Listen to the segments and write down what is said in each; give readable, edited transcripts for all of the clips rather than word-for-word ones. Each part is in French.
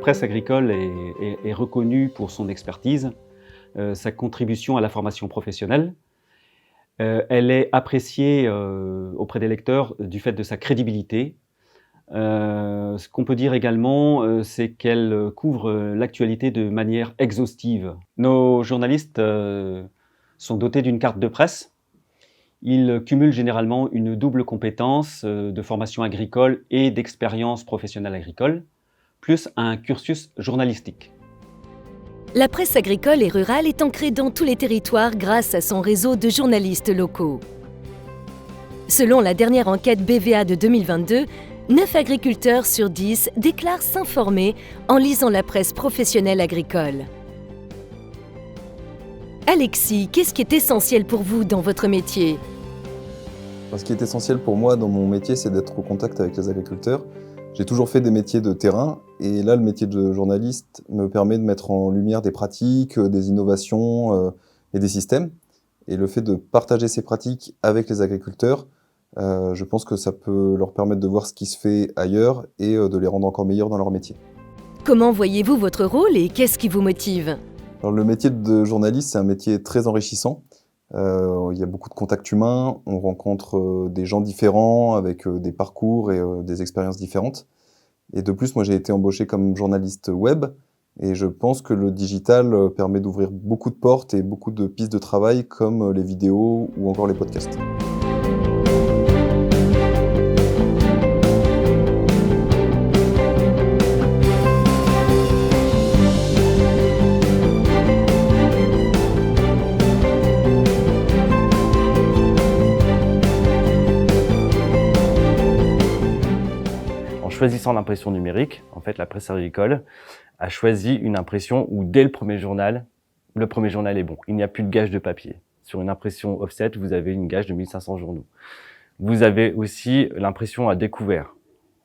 presse agricole est reconnue pour son expertise, sa contribution à la formation professionnelle. Elle est appréciée auprès des lecteurs du fait de sa crédibilité. Ce qu'on peut dire également, c'est qu'elle couvre l'actualité de manière exhaustive. Nos journalistes sont dotés d'une carte de presse. Ils cumulent généralement une double compétence de formation agricole et d'expérience professionnelle agricole, plus un cursus journalistique. La presse agricole et rurale est ancrée dans tous les territoires grâce à son réseau de journalistes locaux. Selon la dernière enquête BVA de 2022, 9 agriculteurs sur 10 déclarent s'informer en lisant la presse professionnelle agricole. Alexis, qu'est-ce qui est essentiel pour vous dans votre métier ? Ce qui est essentiel pour moi dans mon métier, c'est d'être au contact avec les agriculteurs. J'ai toujours fait des métiers de terrain et là, le métier de journaliste me permet de mettre en lumière des pratiques, des innovations et des systèmes. Et le fait de partager ces pratiques avec les agriculteurs, je pense que ça peut leur permettre de voir ce qui se fait ailleurs et de les rendre encore meilleurs dans leur métier. Comment voyez-vous votre rôle et qu'est-ce qui vous motive ? Alors, le métier de journaliste, c'est un métier très enrichissant. Il y a beaucoup de contacts humains, on rencontre des gens différents avec des parcours et des expériences différentes. Et de plus, moi j'ai été embauché comme journaliste web et je pense que le digital permet d'ouvrir beaucoup de portes et beaucoup de pistes de travail comme les vidéos ou encore les podcasts. En choisissant l'impression numérique, en fait, la presse agricole a choisi une impression où dès le premier journal est bon. Il n'y a plus de gage de papier. Sur une impression offset, vous avez une gage de 1500 journaux. Vous avez aussi l'impression à découvert.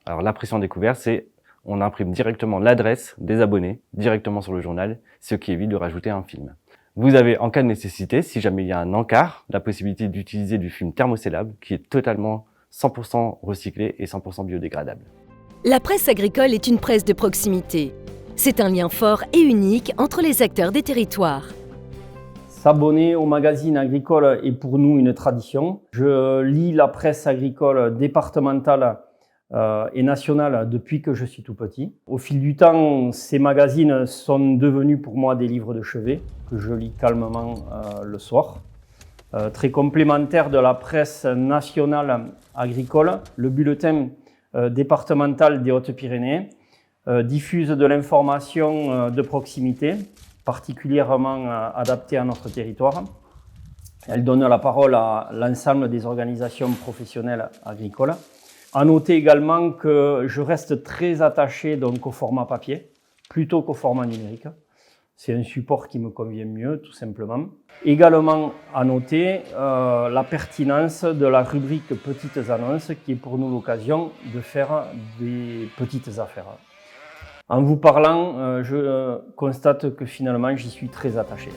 Alors l'impression à découvert, c'est on imprime directement l'adresse des abonnés directement sur le journal, ce qui évite de rajouter un film. Vous avez, en cas de nécessité, si jamais il y a un encart, la possibilité d'utiliser du film thermocellable qui est totalement 100% recyclé et 100% biodégradable. La presse agricole est une presse de proximité. C'est un lien fort et unique entre les acteurs des territoires. S'abonner au magazine agricole est pour nous une tradition. Je lis la presse agricole départementale et nationale depuis que je suis tout petit. Au fil du temps, ces magazines sont devenus pour moi des livres de chevet que je lis calmement le soir. Très complémentaire de la presse nationale agricole, le bulletin départemental des Hautes-Pyrénées diffuse de l'information de proximité, particulièrement adaptée à notre territoire. Elle donne la parole à l'ensemble des organisations professionnelles agricoles. À noter également que je reste très attaché donc au format papier, plutôt qu'au format numérique. C'est un support qui me convient mieux, tout simplement. Également à noter la pertinence de la rubrique Petites annonces, qui est pour nous l'occasion de faire des petites affaires. En vous parlant, je constate que finalement j'y suis très attaché.